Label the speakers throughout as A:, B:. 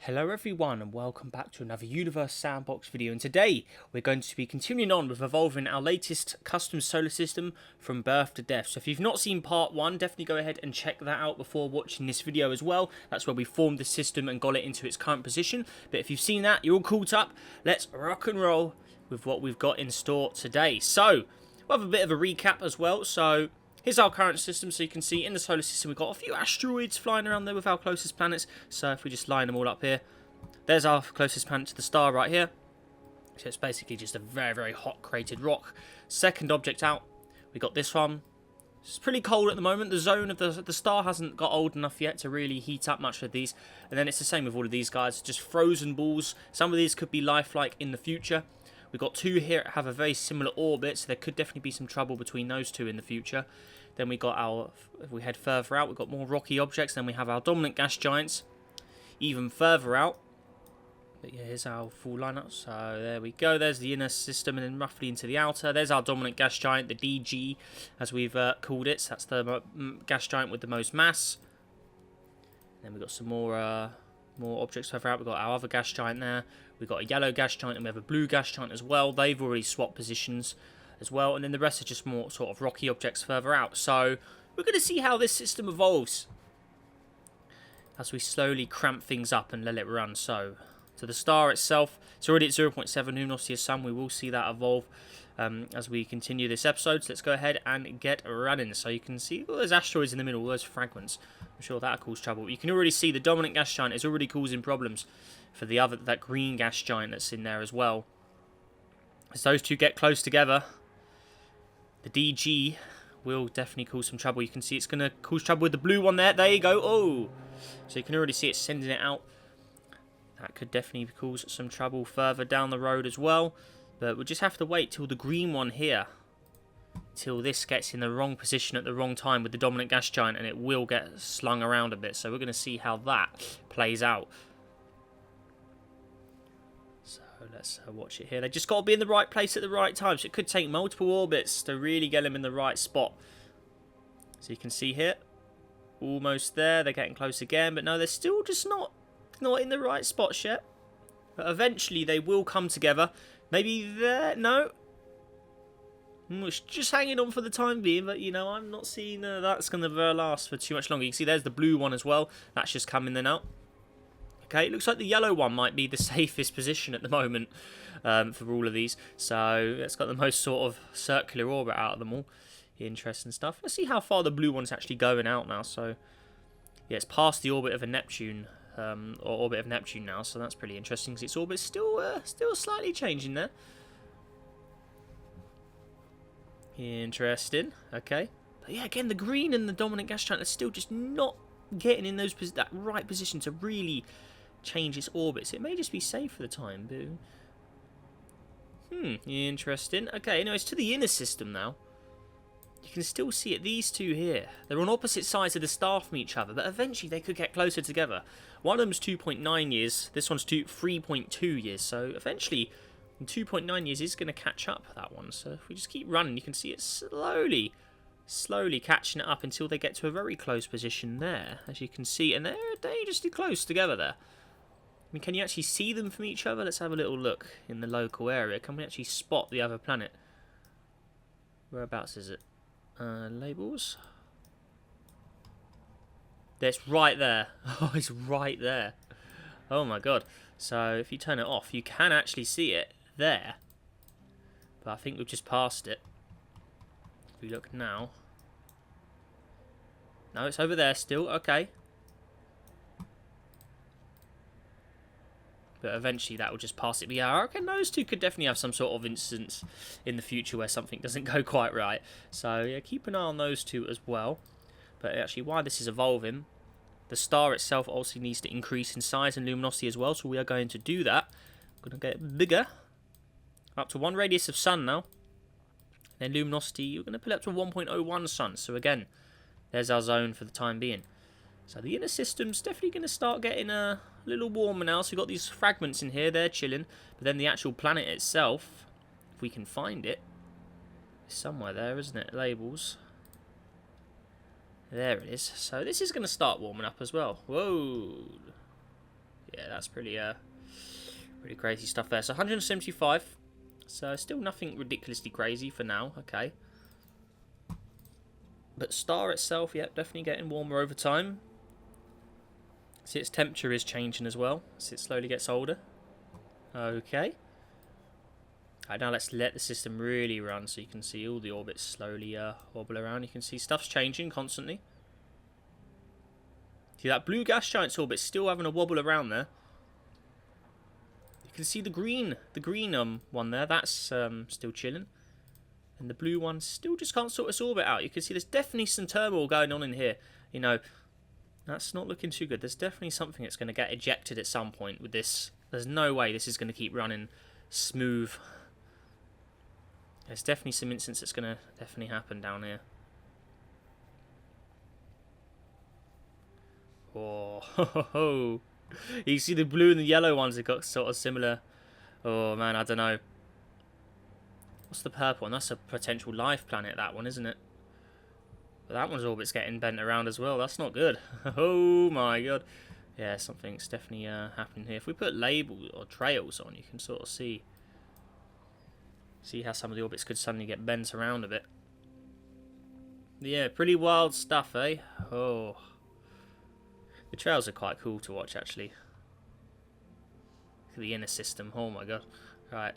A: Hello everyone and welcome back to another Universe Sandbox video, and today we're going to be continuing on with evolving our latest custom solar system from birth to death. So if you've not seen part 1, definitely go ahead and check that out before watching this video as well. That's where we formed the system and got it into its current position. But if you've seen that, you're all caught up. Let's rock and roll with what we've got in store today. So we'll have a bit of a recap as well. So here's our current system. So you can see in the solar system we've got a few asteroids flying around there with our closest planets. So if we just line them all up here, there's our closest planet to the star right here. So it's basically just a very, very hot cratered rock. Second object out, we got this one. It's pretty cold at the moment. The zone of the star hasn't got old enough yet to really heat up much of these. And then it's the same with all of these guys, just frozen balls. Some of these could be lifelike in the future. We've got two here that have a very similar orbit, so there could definitely be some trouble between those two in the future. Then we got our, if we head further out, we've got more rocky objects. Then we have our dominant gas giants even further out. But yeah, here's our full lineup. So there we go. There's the inner system and then roughly into the outer. There's our dominant gas giant, the DG, as we've called it. So that's the gas giant with the most mass. Then we've got some more objects further out. We've got our other gas giant there. We've got a yellow gas giant and we have a blue gas giant as well. They've already swapped positions as well. And then the rest are just more sort of rocky objects further out. So we're going to see how this system evolves as we slowly cramp things up and let it run. So to the star itself, it's already at 0.7 luminosity of sun. We will see that evolve as we continue this episode. So let's go ahead and get running. So you can see all those asteroids in the middle, all those fragments. I'm sure that'll cause trouble. But you can already see the dominant gas giant is already causing problems for that green gas giant that's in there as well. As those two get close together, the DG will definitely cause some trouble. You can see it's going to cause trouble with the blue one there. There you go. Oh! So you can already see it sending it out. That could definitely cause some trouble further down the road as well. But we'll just have to wait till the green one here, till this gets in the wrong position at the wrong time with the dominant gas giant, and it will get slung around a bit. So we're going to see how that plays out. So let's watch it here. They just got to be in the right place at the right time. So it could take multiple orbits to really get them in the right spot. So you can see here, almost there. They're getting close again, but no, they're still just not in the right spots yet. But eventually they will come together. Maybe there. No. It's just hanging on for the time being, but you know, I'm not seeing that's going to last for too much longer. You can see there's the blue one as well. That's just coming then out. Okay, it looks like the yellow one might be the safest position at the moment for all of these. So it's got the most sort of circular orbit out of them all. Interesting stuff. Let's see how far the blue one's actually going out now. So yeah, it's past the orbit of a Neptune, or orbit of Neptune now. So that's pretty interesting because its orbit's still slightly changing there. Interesting. Okay. But yeah, again, the green and the dominant gas giant are still just not getting in that right position to really change its orbits. It may just be safe for the time being. Interesting. Okay, anyways, to the inner system now. You can still see it. These two here, they're on opposite sides of the star from each other, but eventually they could get closer together. One of them's 2.9 years. This one's 3.2 years. So eventually, 2.9 years is going to catch up that one. So if we just keep running, you can see it slowly catching it up until they get to a very close position there, as you can see. And they're dangerously close together there. I mean, can you actually see them from each other? Let's have a little look in the local area. Can we actually spot the other planet? Whereabouts is it? Labels. It's right there. Oh, it's right there. Oh my god. So if you turn it off, you can actually see it there. But I think we've just passed it. If we look now. No, it's over there still. Okay. But eventually that will just pass it. But yeah, I reckon those two could definitely have some sort of instance in the future where something doesn't go quite right. So yeah, keep an eye on those two as well. But actually, while this is evolving, the star itself also needs to increase in size and luminosity as well. So we are going to do that. We're going to get it bigger. Up to 1 radius of sun now. Then luminosity, we're going to put it up to 1.01 sun. So again, there's our zone for the time being. So the inner system's definitely going to start getting a little warmer now. So we've got these fragments in here, they're chilling. But then the actual planet itself, if we can find it, is somewhere there, isn't it? Labels. There it is. So this is going to start warming up as well. Whoa. Yeah, that's pretty crazy stuff there. So 175. So still nothing ridiculously crazy for now. Okay. But star itself, yeah, definitely getting warmer over time. See, its temperature is changing as well as it slowly gets older. Okay. Alright, now let's let the system really run so you can see all the orbits slowly wobble around. You can see stuff's changing constantly. See, that blue gas giant's orbit still having a wobble around there. You can see the green one there. That's still chilling. And the blue one still just can't sort its orbit out. You can see there's definitely some turmoil going on in here. You know, that's not looking too good. There's definitely something that's going to get ejected at some point with this. There's no way this is going to keep running smooth. There's definitely some instance that's going to definitely happen down here. Oh, ho, ho, ho. You see the blue and the yellow ones have got sort of similar. Oh man, I don't know. What's the purple one? That's a potential life planet, that one, isn't it? But that one's orbit's getting bent around as well. That's not good. Oh my god. Yeah, something's definitely happening here. If we put labels or trails on, you can sort of see how some of the orbits could suddenly get bent around a bit. Yeah, pretty wild stuff, eh? Oh. The trails are quite cool to watch, actually. Look at the inner system. Oh my god. Right.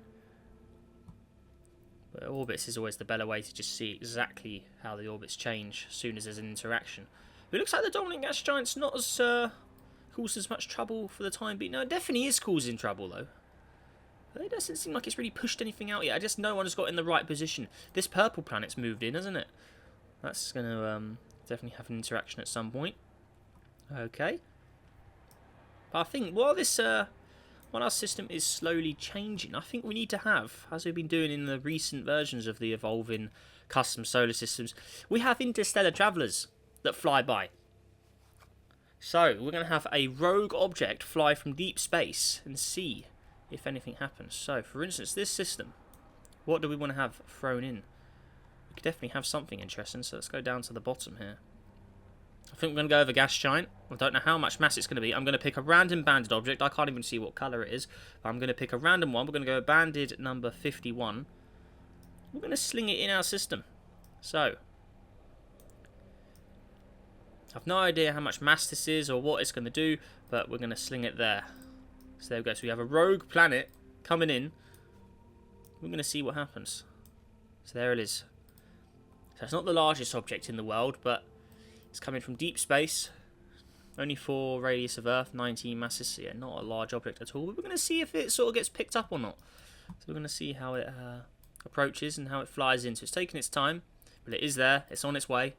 A: But orbits is always the better way to just see exactly how the orbits change as soon as there's an interaction. But it looks like the dominant gas giant's not as caused as much trouble for the time being. No, it definitely is causing trouble though. But it doesn't seem like it's really pushed anything out yet. I just know one's got in the right position. This purple planet's moved in, hasn't it? That's going to definitely have an interaction at some point. Okay. But I think while this while our system is slowly changing, I think we need to have, as we've been doing in the recent versions of the evolving custom solar systems, we have interstellar travellers that fly by. So we're going to have a rogue object fly from deep space and see if anything happens. So for instance, this system, what do we want to have thrown in? We could definitely have something interesting, so let's go down to the bottom here. I think we're going to go over gas giant. I don't know how much mass it's going to be. I'm going to pick a random banded object. I can't even see what colour it is. But I'm going to pick a random one. We're going to go banded number 51. We're going to sling it in our system. So, I've no idea how much mass this is or what it's going to do, but we're going to sling it there. So there we go. So we have a rogue planet coming in. We're going to see what happens. So there it is. So it's not the largest object in the world, but it's coming from deep space. Only 4 radius of Earth, 19 masses. So yeah, not a large object at all. But we're going to see if it sort of gets picked up or not. So we're going to see how it approaches and how it flies in. So it's taking its time, but it is there. It's on its way.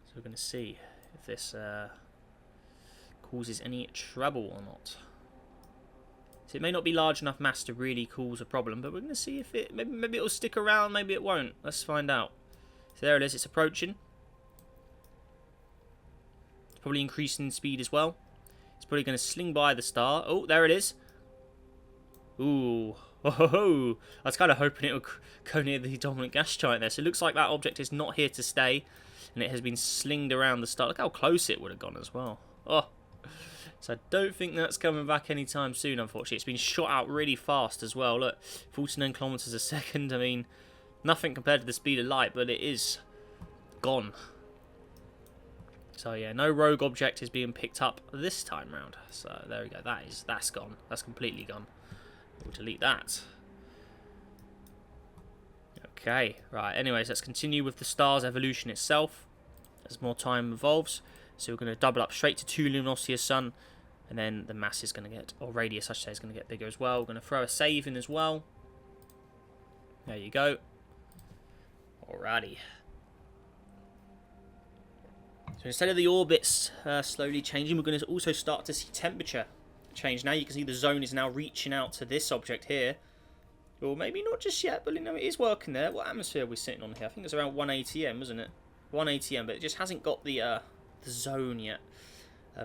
A: So we're going to see if this causes any trouble or not. So it may not be large enough mass to really cause a problem, but we're going to see if it... Maybe it'll stick around, maybe it won't. Let's find out. So there it is, it's approaching. It's probably increasing in speed as well. It's probably going to sling by the star. Oh, there it is. Ooh. Oh, I was kind of hoping it would go near the dominant gas giant there. So it looks like that object is not here to stay. And it has been slinged around the star. Look how close it would have gone as well. Oh. So I don't think that's coming back anytime soon, unfortunately. It's been shot out really fast as well. Look, 49 kilometers a second. I mean, nothing compared to the speed of light, but it is gone. So yeah, no rogue object is being picked up this time round. So there we go. That's gone. That's completely gone. We'll delete that. Okay, right. Anyways, let's continue with the star's evolution itself as more time evolves. So we're going to double up straight to 2 luminosity of sun, and then the mass is going to get, or radius I should say, is going to get bigger as well. We're going to throw a save in as well. There you go. Alrighty. So instead of the orbits slowly changing, we're going to also start to see temperature change. Now you can see the zone is now reaching out to this object here. Or maybe not just yet, but you know, it is working there. What atmosphere are we sitting on here? I think it's around 1 ATM, wasn't it? 1 ATM, but it just hasn't got the zone yet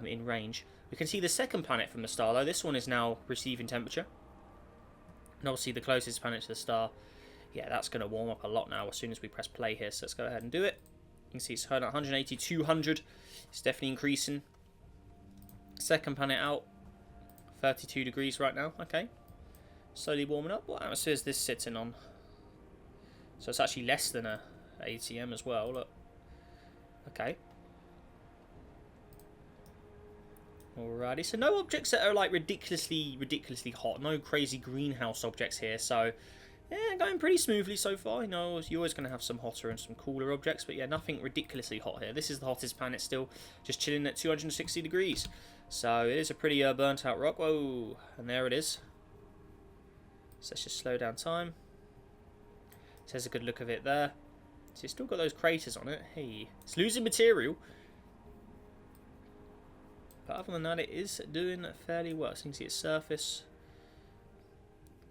A: in range. We can see the second planet from the star, though. This one is now receiving temperature. And obviously the closest planet to the star, yeah, that's going to warm up a lot now as soon as we press play here. So let's go ahead and do it. You can see it's 180, 200. It's definitely increasing. Second planet out, 32 degrees right now. Okay, slowly warming up. What atmosphere is this sitting on? So it's actually less than a ATM as well. Look. Okay. Alrighty, so no objects that are like ridiculously hot. No crazy greenhouse objects here. So yeah, going pretty smoothly so far. You know, you're always going to have some hotter and some cooler objects, but yeah, nothing ridiculously hot here. This is the hottest planet still, just chilling at 260 degrees. So it is a pretty burnt out rock. Whoa, and there it is. So let's just slow down time. So there's a good look of it there. So it's still got those craters on it. Hey, it's losing material. But other than that, it is doing fairly well. So you can see its surface.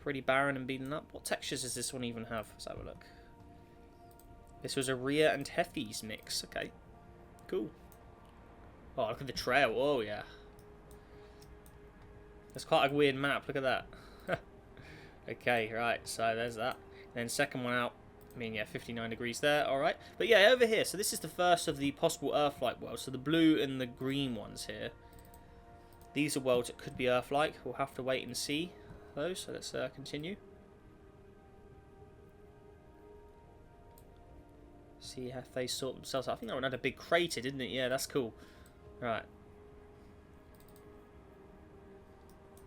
A: Pretty barren and beaten up. What textures does this one even have? Let's have a look. This was a Rhea and Tethys mix. Okay. Cool. Oh, look at the trail. Oh, yeah. That's quite a weird map. Look at that. Okay, right. So there's that. Then second one out. I mean, yeah, 59 degrees there. Alright. But yeah, over here. So this is the first of the possible Earth-like worlds. So the blue and the green ones here. These are worlds that could be Earth-like. We'll have to wait and see those. So let's continue. See how they sort themselves out. I think that one had a big crater, didn't it? Yeah, that's cool. Right.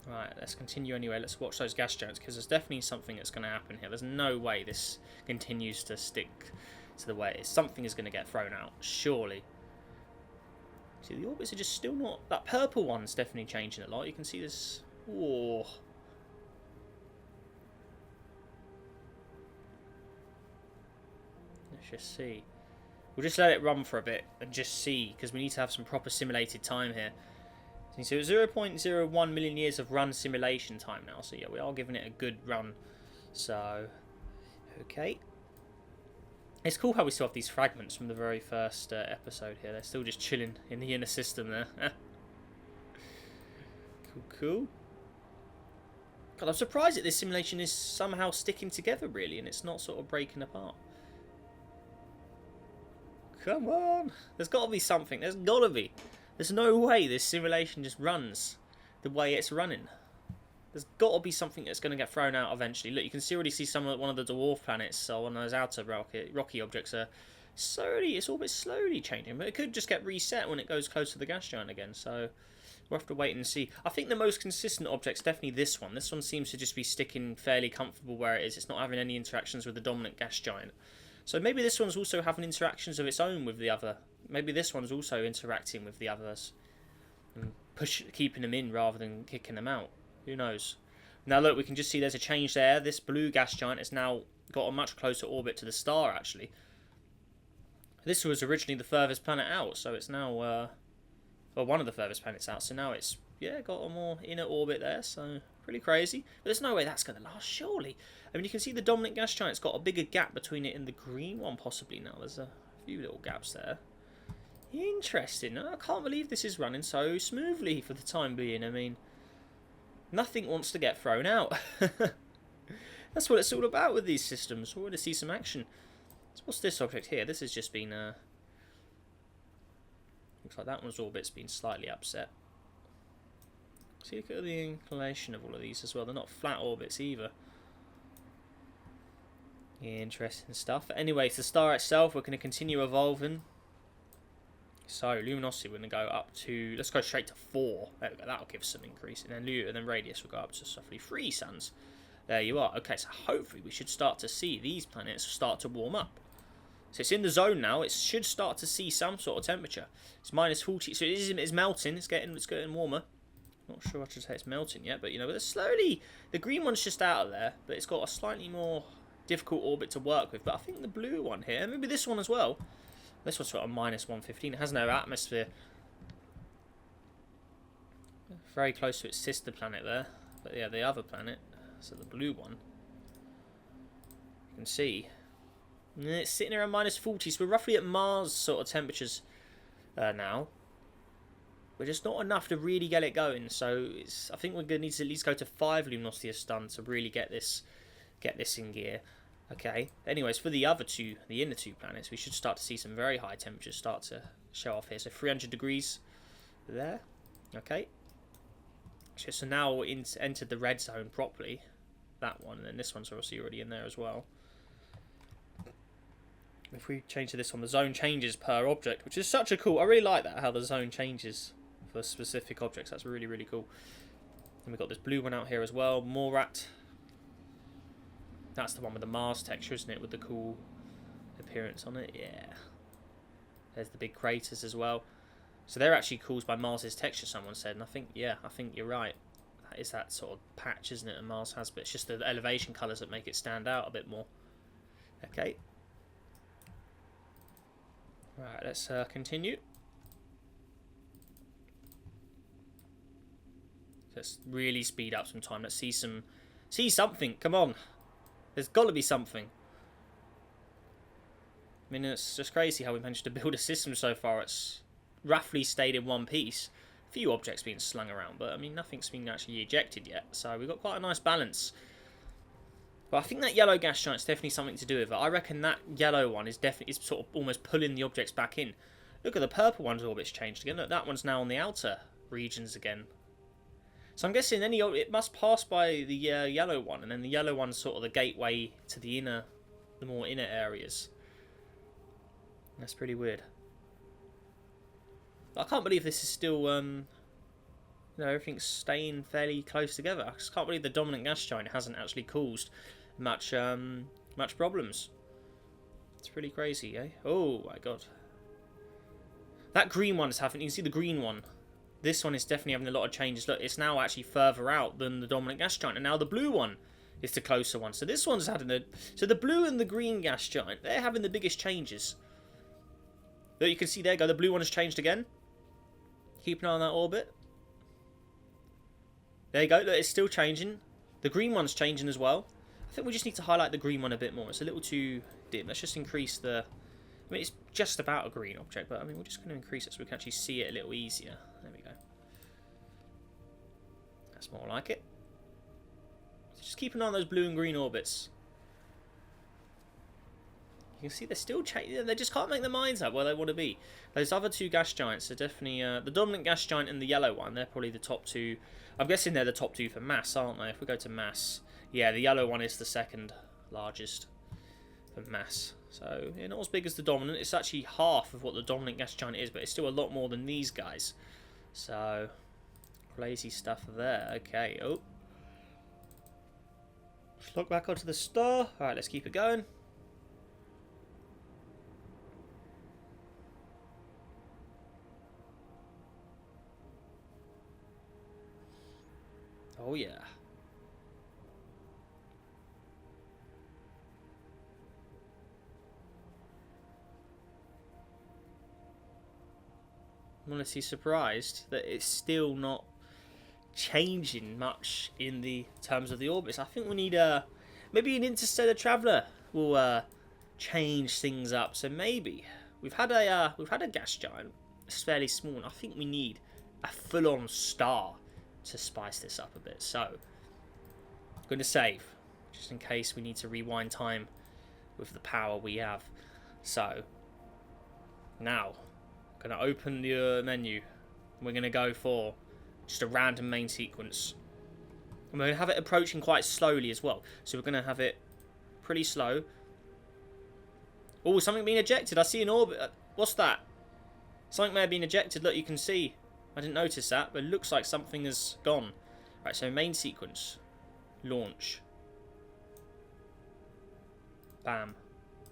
A: Right, let's continue anyway. Let's watch those gas giants, because there's definitely something that's going to happen here. There's no way this continues to stick to the way it is. Something is going to get thrown out, surely. See, the orbits are just still not... That purple one's definitely changing a lot. You can see this... Whoa. Let's just see. We'll just let it run for a bit and just see, because we need to have some proper simulated time here. So 0.01 million years of run simulation time now. So yeah, we are giving it a good run. So, okay. It's cool how we still have these fragments from the very first episode here. They're still just chilling in the inner system there. Cool. God, I'm surprised that this simulation is somehow sticking together, really, and it's not sort of breaking apart. Come on. There's got to be something. There's got to be. There's no way this simulation just runs the way it's running. There's got to be something that's going to get thrown out eventually. Look, you can already see one of the dwarf planets, so one of those outer rocky objects are slowly, it's orbit slowly changing, but it could just get reset when it goes close to the gas giant again, so we'll have to wait and see. I think the most consistent object's definitely this one. This one seems to just be sticking fairly comfortable where it is. It's not having any interactions with the dominant gas giant. So maybe this one's also having interactions of its own with the other. Maybe this one's also interacting with the others and keeping them in rather than kicking them out. Who knows? Now look, we can just see there's a change there. This blue gas giant has now got a much closer orbit to the star, actually. This was originally the furthest planet out, so it's now, well, one of the furthest planets out. So now it's, yeah, got a more inner orbit there, so pretty crazy. But there's no way that's going to last, surely. I mean, you can see the dominant gas giant's got a bigger gap between it and the green one, possibly now. There's a few little gaps there. Interesting. I can't believe this is running so smoothly for the time being. I mean, nothing wants to get thrown out. That's what it's all about with these systems. We want to see some action. So what's this object here? This has just been... looks like that one's orbit's been slightly upset. See, look at the inclination of all of these as well. They're not flat orbits either. Interesting stuff. Anyway, to the star itself, we're going to continue evolving. So, luminosity, we're going to go up to... Let's go straight to 4. There we go. That'll give us some increase. And then radius will go up to roughly 3 suns. There you are. Okay, so hopefully we should start to see these planets start to warm up. So it's in the zone now. It should start to see some sort of temperature. It's minus 40. So it's melting. It's getting warmer. Not sure I should say it's melting yet, but you know, but slowly. The green one's just out of there, but it's got a slightly more difficult orbit to work with. But I think the blue one here, maybe this one as well. This one's sort of minus 115. It has no atmosphere. Very close to its sister planet there. But yeah, the other planet, so the blue one, you can see. And it's sitting around minus 40, so we're roughly at Mars sort of temperatures now. But just not enough to really get it going. So I think we're going to need to at least go to 5 luminosity a stun to really get this in gear. Okay. Anyways, for the other two, the inner two planets, we should start to see some very high temperatures start to show off here. So 300 degrees there. Okay. So now we're entered the red zone properly. That one, and then this one's obviously already in there as well. If we change to this one, the zone changes per object, which is such a cool... I really like that, how the zone changes for specific objects. That's really, really cool. And we've got this blue one out here as well. Morat. That's the one with the Mars texture, isn't it? With the cool appearance on it. Yeah. There's the big craters as well. So they're actually caused by Mars's texture, someone said. And I think you're right. That is that sort of patch, isn't it, that Mars has. But it's just the elevation colours that make it stand out a bit more. Okay. Right, let's continue. Let's really speed up some time. Let's see something. Come on. There's got to be something. I mean, it's just crazy how we managed to build a system so far. It's roughly stayed in one piece. A few objects being slung around, but I mean, nothing's been actually ejected yet. So we've got quite a nice balance. But I think that yellow gas giant's definitely something to do with it. I reckon that yellow one is sort of almost pulling the objects back in. Look at the purple one's orbit's changed again. Look, that one's now on the outer regions again. So I'm guessing it must pass by the yellow one, and then the yellow one's sort of the gateway to the more inner areas. That's pretty weird. But I can't believe this is still, everything's staying fairly close together. I just can't believe the dominant gas giant hasn't actually caused much problems. It's pretty crazy, eh? Oh my god. That green one is having... You can see the green one. This one is definitely having a lot of changes. Look, it's now actually further out than the dominant gas giant. And now the blue one is the closer one. So this one's having the... So the blue and the green gas giant, they're having the biggest changes. Look, you can see there you go. The blue one has changed again. Keep an eye on that orbit. There you go. Look, it's still changing. The green one's changing as well. I think we just need to highlight the green one a bit more. It's a little too dim. Let's just increase the... I mean, it's just about a green object, but I mean, we're just going to increase it so we can actually see it a little easier. There we go. That's more like it. So just keep an eye on those blue and green orbits. You can see they're still changing. They just can't make their minds up where they want to be. Those other two gas giants are definitely... the dominant gas giant and the yellow one, they're probably the top two. I'm guessing they're the top two for mass, aren't they? If we go to mass... Yeah, the yellow one is the second largest for mass. So, yeah, not as big as the dominant. It's actually half of what the dominant gas giant is, but it's still a lot more than these guys. So, crazy stuff there. Okay, oh. Let's look back onto the star. Alright, let's keep it going. Oh, yeah. I'm honestly surprised that it's still not changing much in the terms of the orbits. I think we need maybe an interstellar traveller will change things up. So maybe we've had a gas giant. It's fairly small. And I think we need a full-on star to spice this up a bit. So I'm going to save just in case we need to rewind time with the power we have. So now. Going to open the menu. We're going to go for just a random main sequence. And we're going to have it approaching quite slowly as well. So we're going to have it pretty slow. Oh, something being ejected. I see an orbit. What's that? Something may have been ejected. Look, you can see. I didn't notice that, but it looks like something has gone. Right, so main sequence. Launch. Bam.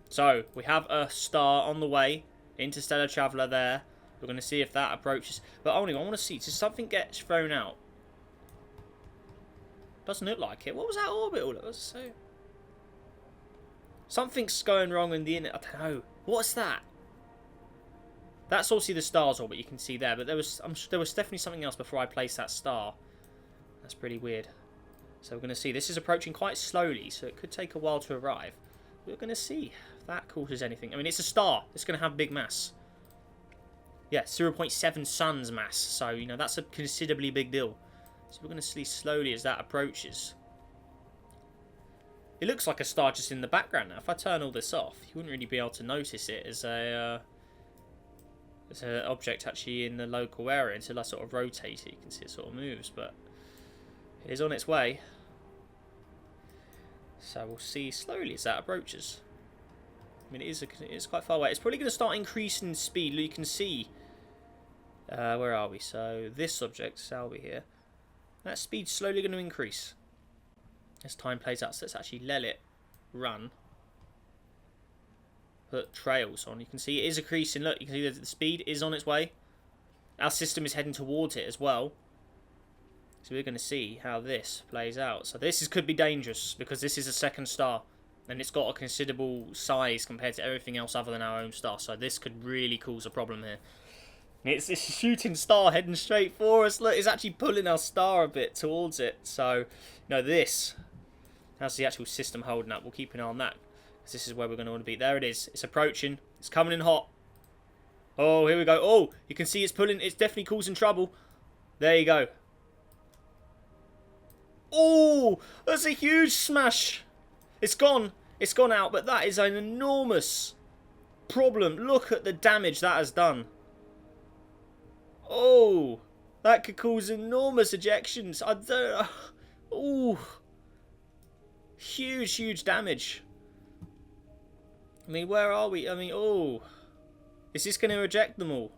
A: So, we have a star on the way. Interstellar traveller there. We're going to see if that approaches. But only I want to see. Does something get thrown out? Doesn't look like it. What was that orbit all? It was so... Something's going wrong in the inner... I don't know. What's that? That's obviously the star's orbit you can see there. But there was definitely something else before I placed that star. That's pretty weird. So we're going to see. This is approaching quite slowly. So it could take a while to arrive. We're going to see if that causes anything. I mean, it's a star. It's going to have big mass. Yeah, 0.7 suns mass. So, you know, that's a considerably big deal. So we're going to see slowly as that approaches. It looks like a star just in the background now. If I turn all this off, you wouldn't really be able to notice it as a There's an object actually in the local area until I sort of rotate it. You can see it sort of moves, but it is on its way. So we'll see slowly as that approaches. I mean, it is quite far away. It's probably going to start increasing in speed. You can see. Where are we? So this object, Salby here. That speed's slowly going to increase as time plays out. So let's actually let it run. Put trails on. You can see it is increasing. Look, you can see that the speed is on its way. Our system is heading towards it as well. So we're going to see how this plays out. So this could be dangerous because this is a second star. And it's got a considerable size compared to everything else other than our own star. So this could really cause a problem here. It's a shooting star heading straight for us. Look, it's actually pulling our star a bit towards it. So, this. How's the actual system holding up? We'll keep an eye on that. Because this is where we're going to want to be. There it is. It's approaching. It's coming in hot. Oh, here we go. Oh, you can see it's pulling. It's definitely causing trouble. There you go. Oh, that's a huge smash. It's gone. It's gone out, but that is an enormous problem. Look at the damage that has done. Oh, that could cause enormous ejections. I don't. Oh, huge damage. I mean, where are we? I mean, oh, is this going to eject them all?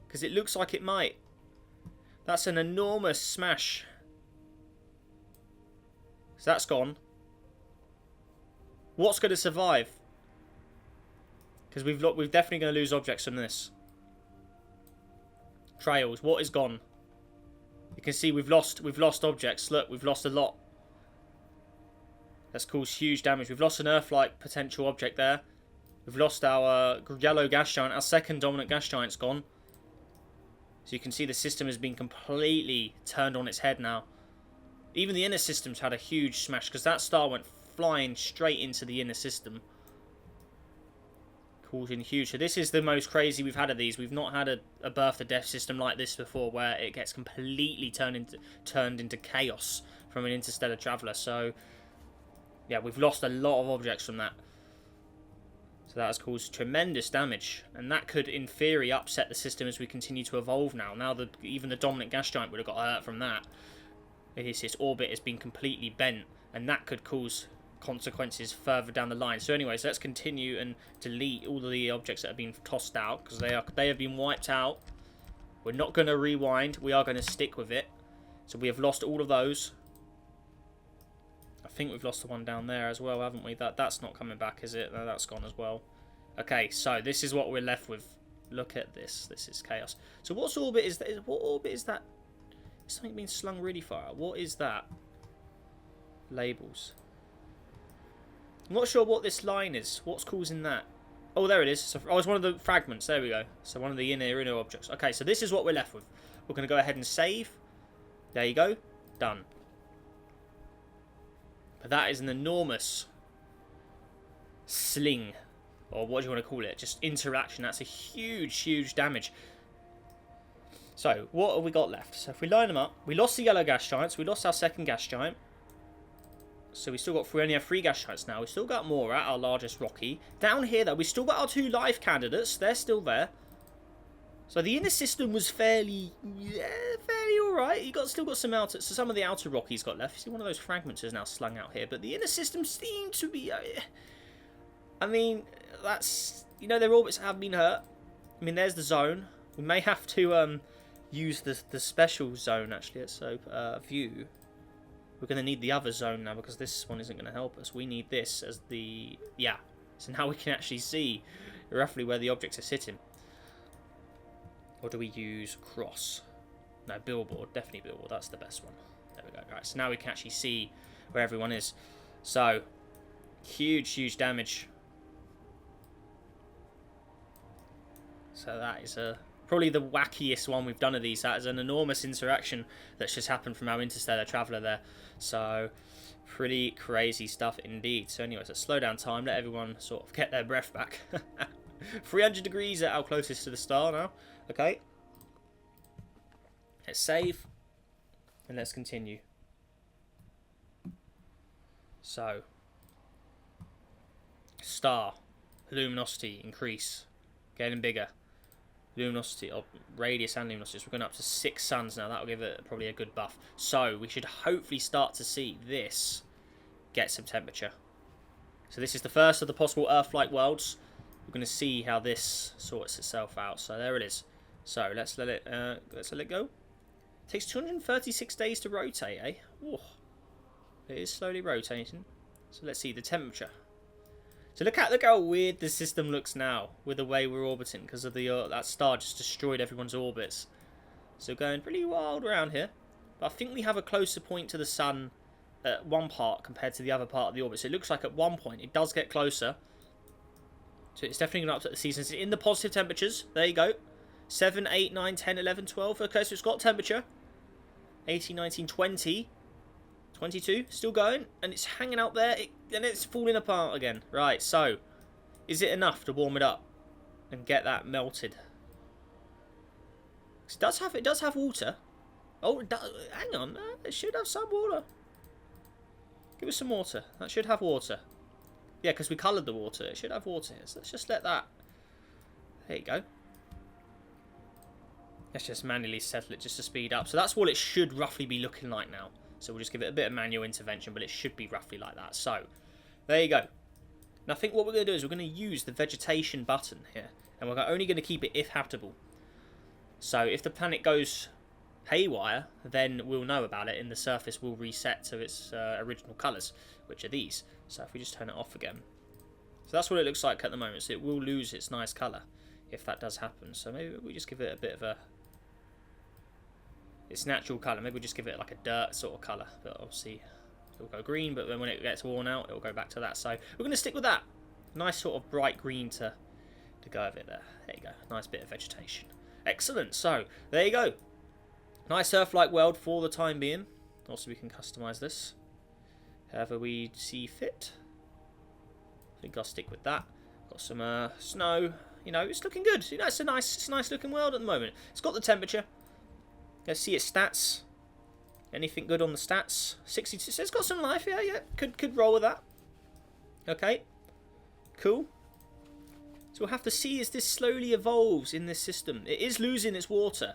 A: Because it looks like it might. That's an enormous smash. So that's gone. What's going to survive? Because we're definitely going to lose objects from this. Trails. What is gone? You can see we've lost objects. Look, we've lost a lot. That's caused huge damage. We've lost an Earth-like potential object there. We've lost our yellow gas giant. Our second dominant gas giant's gone. So you can see the system has been completely turned on its head now. Even the inner system's had a huge smash because that star went flying straight into the inner system. Causing huge. So this is the most crazy we've had of these. We've not had a birth or death system like this before where it gets completely turned into chaos from an interstellar traveller. So yeah, we've lost a lot of objects from that. So that has caused tremendous damage. And that could, in theory, upset the system as we continue to evolve now. Now, even the dominant gas giant would have got hurt from that. Its orbit has been completely bent. And that could cause consequences further down the line. So anyways, let's continue and delete all of the objects that have been tossed out. Because they have been wiped out. We're not going to rewind. We are going to stick with it. So we have lost all of those. I think we've lost the one down there as well, haven't we? That's not coming back, is it? No, that's gone as well. Okay, so this is what we're left with. Look at this. This is chaos. So what orbit is that? What orbit is that? Is something being slung really far out? What is that? Labels. I'm not sure what this line is. What's causing that? Oh, there it is. So, it's one of the fragments. There we go. So one of the inner objects. Okay, so this is what we're left with. We're going to go ahead and save. There you go. Done. But that is an enormous sling, or what do you want to call it? Just interaction. That's a huge damage. So, what have we got left? So, if we line them up, we lost the yellow gas giants. We lost our second gas giant. So, we only have 3 gas giants now. We still got more at our largest Rocky. Down here, though, we still got our 2 live candidates. They're still there. So, the inner system was fairly alright. You still got some outer. So, some of the outer Rockies got left. You see, one of those fragments is now slung out here. But the inner system seemed to be. I mean, that's. Their orbits have been hurt. I mean, there's the zone. We may have to use the special zone, actually. So, view. We're going to need the other zone now because this one isn't going to help us. We need this as the. Yeah. So, now we can actually see roughly where the objects are sitting. Or do we use cross? No, billboard. Definitely billboard. That's the best one. There we go. Right, so now we can actually see where everyone is. So, huge damage. So that is probably the wackiest one we've done of these. That is an enormous interaction that's just happened from our interstellar traveller there. So, pretty crazy stuff indeed. So anyways, let's slow down time. Let everyone sort of get their breath back. 300 degrees at our closest to the star now. Okay. Let's save. And let's continue. So. Star. Luminosity increase. Getting bigger. luminosity, or radius and luminosity. So we're going up to 6 suns now. That'll give it probably a good buff. So we should hopefully start to see this get some temperature. So this is the first of the possible Earth-like worlds. We're going to see how this sorts itself out. So there it is. So let's let it go. It takes 236 days to rotate, eh? Ooh. It is slowly rotating. So let's see the temperature. So look how weird the system looks now with the way we're orbiting, because of the that star just destroyed everyone's orbits. So going pretty wild around here. But I think we have a closer point to the sun at one part compared to the other part of the orbit. So it looks like at one point it does get closer. So it's definitely going to upset the seasons. In the positive temperatures, there you go. 7, 8, 9, 10, 11, 12. Okay, so it's got temperature. 18, 19, 20. 22, still going, and it's hanging out there, and it's falling apart again. Right, so, is it enough to warm it up and get that melted? It does have water. Oh, it does, hang on, it should have some water. Give us some water. That should have water. Yeah, because we coloured the water. It should have water here, so let's just let that. There you go. Let's just manually settle it just to speed up. So that's what it should roughly be looking like now. So we'll just give it a bit of manual intervention, but it should be roughly like that. So, there you go. And I think what we're going to do is we're going to use the vegetation button here. And we're only going to keep it if habitable. So, if the planet goes haywire, then we'll know about it, and the surface will reset to its original colours, which are these. So, if we just turn it off again. So, that's what it looks like at the moment. So, it will lose its nice colour if that does happen. So, maybe we just give it a bit of its natural colour. Maybe we'll just give it like a dirt sort of colour. But obviously it'll go green, but then when it gets worn out, it'll go back to that. So we're going to stick with that. Nice sort of bright green to go with it there. There you go. Nice bit of vegetation. Excellent. So there you go. Nice Earth-like world for the time being. Also we can customise this however we see fit. I think I'll stick with that. Got some snow. You know, it's looking good. You know, it's a nice looking world at the moment. It's got the temperature. Let's see its stats. Anything good on the stats? 62. So it's got some life. Yeah. Could roll with that. Okay. Cool. So we'll have to see as this slowly evolves in this system. It is losing its water.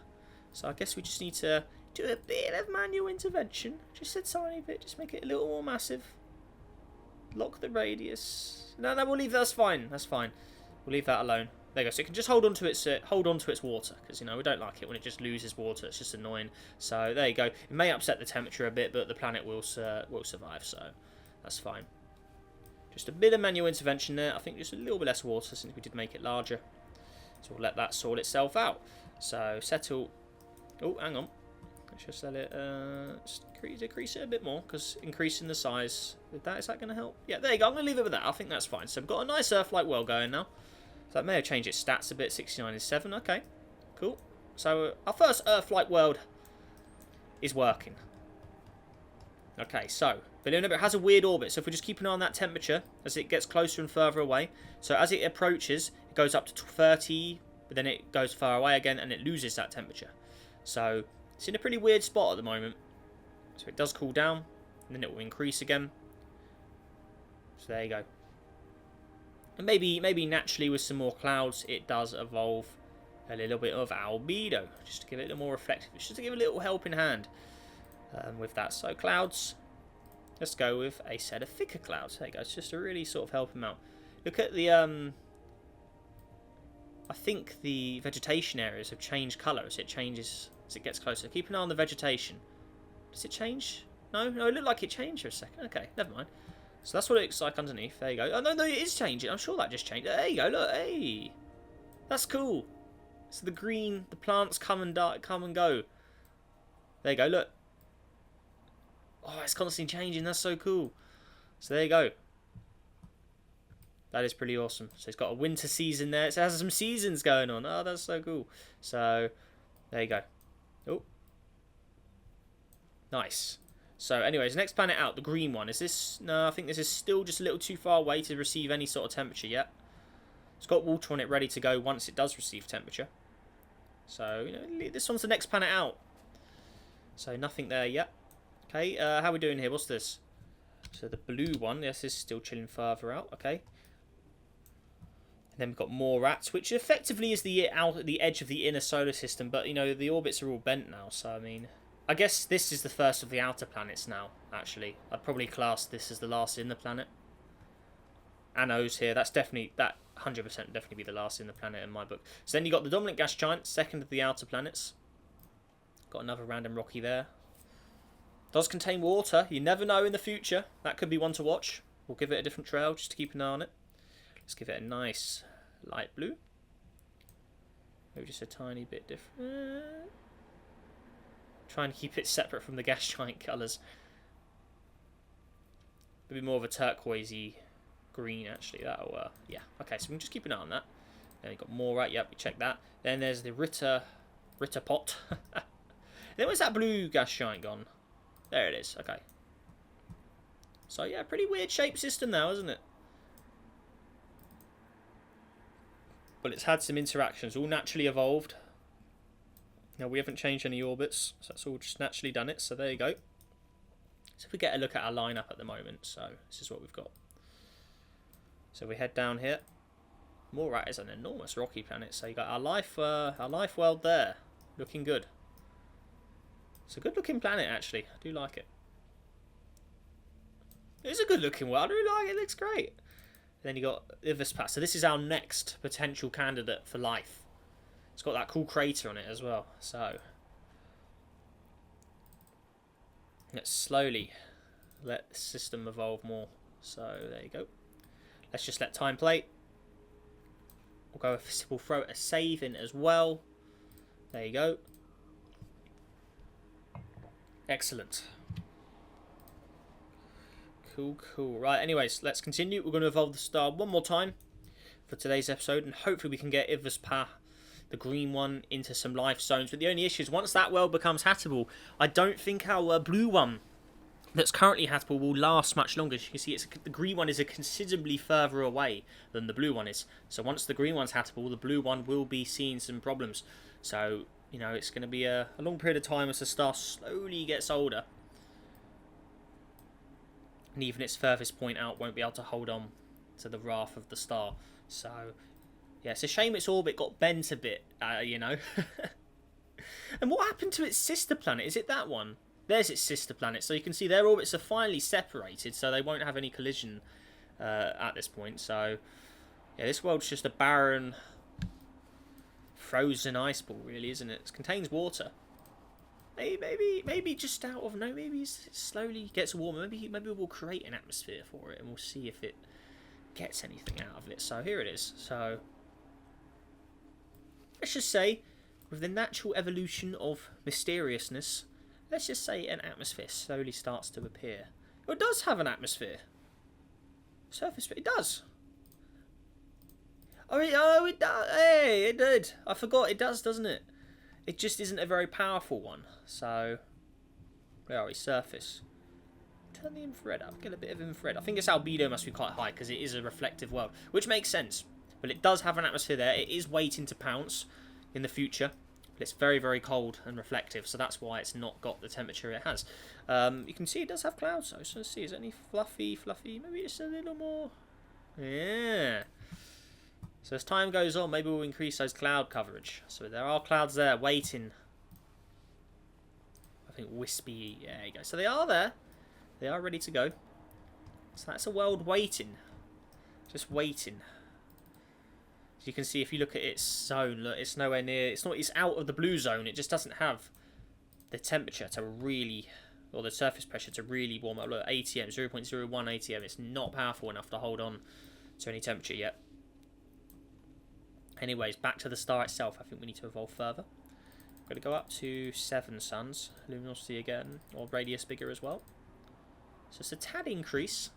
A: So I guess we just need to do a bit of manual intervention. Just a tiny bit. Just make it a little more massive. Lock the radius. No, we'll leave that. That's fine. That's fine. We'll leave that alone. There you go. So it can just hold on to its water, because you know we don't like it when it just loses water. It's just annoying. So there you go. It may upset the temperature a bit, but the planet will survive. So that's fine. Just a bit of manual intervention there. I think just a little bit less water since we did make it larger. So we'll let that sort itself out. So settle. Oh, hang on. Let's just let it decrease it a bit more, because increasing the size with that, is that going to help? Yeah, there you go. I'm going to leave it with that. I think that's fine. So we've got a nice Earth-like world going now. So that may have changed its stats a bit. 69 is 7. Okay, cool. So our first Earth-like world is working. Okay, so but it has a weird orbit. So if we just keep an eye on that temperature as it gets closer and further away. So as it approaches, it goes up to 30, but then it goes far away again, and it loses that temperature. So it's in a pretty weird spot at the moment. So it does cool down, and then it will increase again. So there you go. And maybe naturally with some more clouds, it does evolve a little bit of albedo, just to give it a little more reflective, just to give a little helping hand with that. So clouds, let's go with a set of thicker clouds. There you go. It's just to really sort of help them out. Look at the I think the vegetation areas have changed colour as it changes, as it gets closer. Keep an eye on the vegetation. Does it change? No, it looked like it changed for a second. Okay, never mind. So that's what it looks like underneath. There you go. Oh, no, it is changing. I'm sure that just changed. There you go. Look, hey. That's cool. So the green, the plants come and go. There you go, look. Oh, it's constantly changing. That's so cool. So there you go. That is pretty awesome. So it's got a winter season there. So it has some seasons going on. Oh, that's so cool. So there you go. Oh. Nice. So anyways, next planet out, the green one. Is this... No, I think this is still just a little too far away to receive any sort of temperature yet. It's got water on it ready to go once it does receive temperature. So, you know, this one's the next planet out. So nothing there yet. Okay, how are we doing here? What's this? So the blue one, yes, is still chilling further out. Okay. And then we've got more rats, which effectively is the edge of the inner solar system. But, you know, the orbits are all bent now. So, I mean, I guess this is the first of the outer planets now, actually. I'd probably class this as the last inner planet. Ano's here. That's definitely, that 100% definitely be the last inner planet in my book. So then you got the dominant gas giant, second of the outer planets. Got another random rocky there. Does contain water. You never know in the future. That could be one to watch. We'll give it a different trail just to keep an eye on it. Let's give it a nice light blue. Maybe just a tiny bit different. Try and keep it separate from the gas giant colours. Maybe more of a turquoisey green, actually. That'll, yeah. Okay, so we can just keep an eye on that. Then you've got more, right? Yep, you check that. Then there's the Ritter pot. Then where's that blue gas giant gone? There it is. Okay. So, yeah, pretty weird shape system now, isn't it? But it's had some interactions, all naturally evolved. Now, we haven't changed any orbits, so that's all just naturally done it. So, there you go. So, if we get a look at our lineup at the moment, so this is what we've got. So, we head down here. Morat is an enormous rocky planet, so you got our life world there. Looking good. It's a good-looking planet, actually. I do like it. It's a good-looking world. I really like it. It looks great. Then you got Ivespas. So this is our next potential candidate for life. It's got that cool crater on it as well. So let's slowly let the system evolve more. So there you go. Let's just let time play. We'll throw a save in as well. There you go. Excellent. Cool, cool. Right, anyways, let's continue. We're going to evolve the star one more time for today's episode, and hopefully we can get Ivespas, the green one, into some life zones. But the only issue is once that world becomes hatable, I don't think our blue one that's currently hatable will last much longer. As you can see, the green one is considerably further away than the blue one is. So once the green one's hatable, the blue one will be seeing some problems. So, you know, it's going to be a long period of time as the star slowly gets older. And even its furthest point out won't be able to hold on to the wrath of the star. So, yeah, it's a shame its orbit got bent a bit, you know. And what happened to its sister planet? Is it that one? There's its sister planet. So you can see their orbits are finally separated, so they won't have any collision at this point. So, yeah, this world's just a barren, frozen ice ball, really, isn't it? It contains water. Maybe just out of no. Maybe it slowly gets warmer. Maybe we'll create an atmosphere for it, and we'll see if it gets anything out of it. So here it is. So let's just say, with the natural evolution of mysteriousness, let's just say an atmosphere slowly starts to appear. Well, it does have an atmosphere. Surface. It does. Oh, it does. Hey, it did. I forgot. It does, doesn't it? It just isn't a very powerful one. So, where are we? Surface. Turn the infrared up. Get a bit of infrared. I think its albedo must be quite high because it is a reflective world, which makes sense. But it does have an atmosphere there. It is waiting to pounce in the future. But it's very, very cold and reflective, so that's why it's not got the temperature it has. You can see it does have clouds, though. So let's see, is there any fluffy? Maybe just a little more. Yeah. So as time goes on, maybe we'll increase those cloud coverage. So there are clouds there waiting. I think wispy. Yeah, there you go. So they are there. They are ready to go. So that's a world waiting. Just waiting. As you can see, if you look at its zone, look, it's nowhere near. It's out of the blue zone. It just doesn't have the temperature to really, or the surface pressure to really warm up. Look, ATM, 0.01 ATM. It's not powerful enough to hold on to any temperature yet. Anyways, back to the star itself. I think we need to evolve further. We're going to go up to 7 suns. Luminosity again, or radius bigger as well. So it's a tad increase.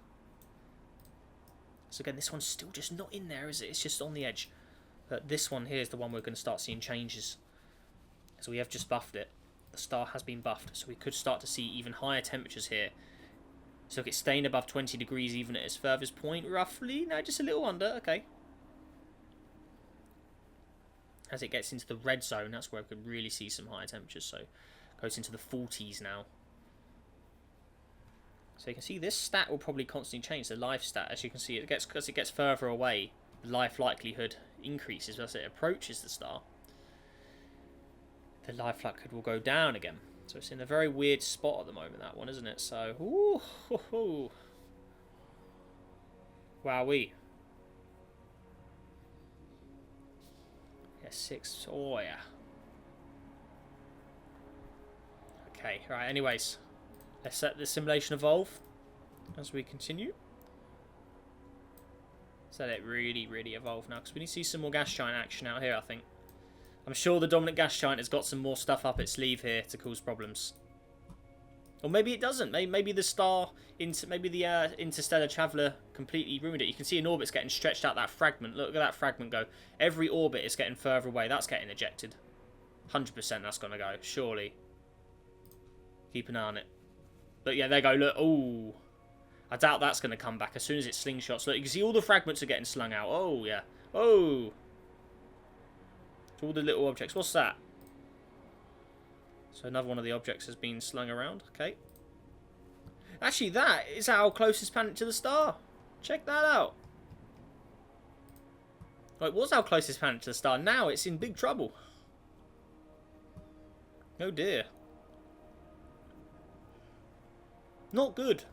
A: So again, this one's still just not in there, is it? It's just on the edge. But this one here is the one we're going to start seeing changes. So we have just buffed it. The star has been buffed. So we could start to see even higher temperatures here. So look, it's staying above 20 degrees even at its furthest point, roughly. No, just a little under. Okay. As it gets into the red zone, that's where we can really see some higher temperatures. So it goes into the 40s now. So you can see this stat will probably constantly change, the life stat. As you can see, as it gets further away, life likelihood increases as it approaches the star, the life likelihood will go down again. So it's in a very weird spot at the moment, that one, isn't it? So, ooh, hoo, hoo. Wowee. Yeah, 6. Oh, yeah. Okay, right, anyways. Let's let the simulation evolve as we continue. Let's let it really, really evolve now, because we need to see some more gas giant action out here, I think. I'm sure the dominant gas giant has got some more stuff up its sleeve here to cause problems. Or maybe it doesn't. Maybe the star, maybe the interstellar traveller completely ruined it. You can see an orbit's getting stretched out that fragment. Look at that fragment go. Every orbit is getting further away. That's getting ejected. 100% that's going to go, surely. Keep an eye on it. Look, yeah, there you go. Look, ooh. I doubt that's going to come back as soon as it slingshots. Look, you can see all the fragments are getting slung out. Oh, yeah. Oh. All the little objects. What's that? So another one of the objects has been slung around. Okay. Actually, that is our closest planet to the star. Check that out. Well, it was our closest planet to the star. Now it's in big trouble. Oh dear. Not good.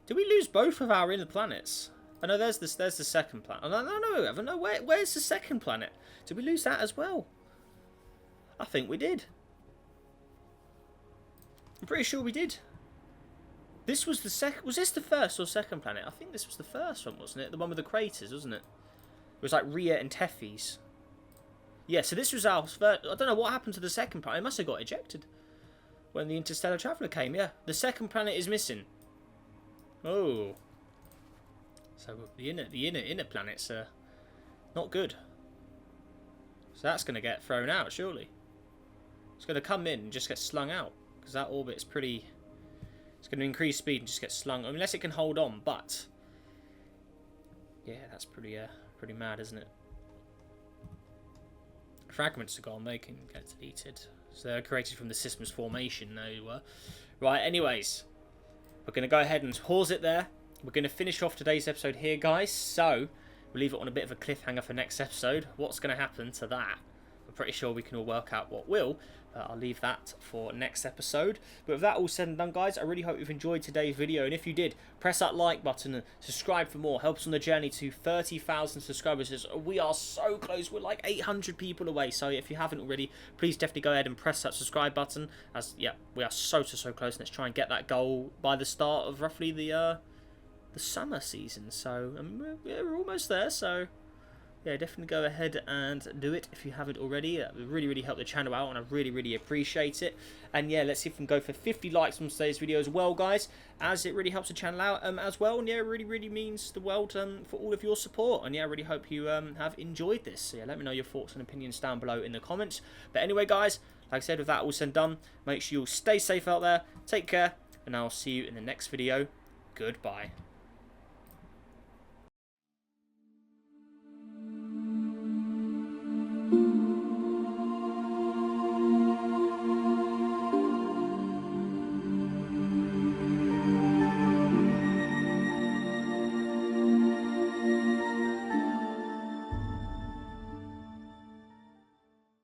A: Did we lose both of our inner planets? Oh no, there's the second planet. Oh, no. Where's the second planet? Did we lose that as well? I think we did. I'm pretty sure we did. This was the second. Was this the first or second planet? I think this was the first one, wasn't it? The one with the craters, wasn't it? It was like Rhea and Tethys. Yeah, so this was our first. I don't know what happened to the second planet. It must have got ejected when the interstellar traveller came. Yeah, the second planet is missing. Oh. So the inner planets are not good. So that's going to get thrown out, surely. It's going to come in and just get slung out. Because that orbit is pretty... It's going to increase speed and just get slung. Unless it can hold on, but... Yeah, that's pretty mad, isn't it? Fragments are gone. They can get deleted. So they're created from the system's formation. There you were. Right, anyways. We're going to go ahead and pause it there. We're going to finish off today's episode here, guys. So, we'll leave it on a bit of a cliffhanger for next episode. What's going to happen to that? I'm pretty sure we can all work out what will. But I'll leave that for next episode. But with that all said and done, guys, I really hope you've enjoyed today's video. And if you did, press that like button and subscribe for more. Helps on the journey to 30,000 subscribers. We are so close. We're like 800 people away. So if you haven't already, please definitely go ahead and press that subscribe button. As yeah, we are so close. Let's try and get that goal by the start of roughly the summer season. So we're almost there. So yeah, definitely go ahead and do it if you haven't already. That would really help the channel out, and I really appreciate it. And yeah, let's see if we can go for 50 likes on today's video as well, guys, as it really helps the channel out as well. And yeah, it really means the world for all of your support. And yeah, I really hope you have enjoyed this. So yeah, let me know your thoughts and opinions down below in the comments. But anyway, guys, like I said, with that all said and done, make sure you all stay safe out there, take care, and I'll see you in the next video. Goodbye.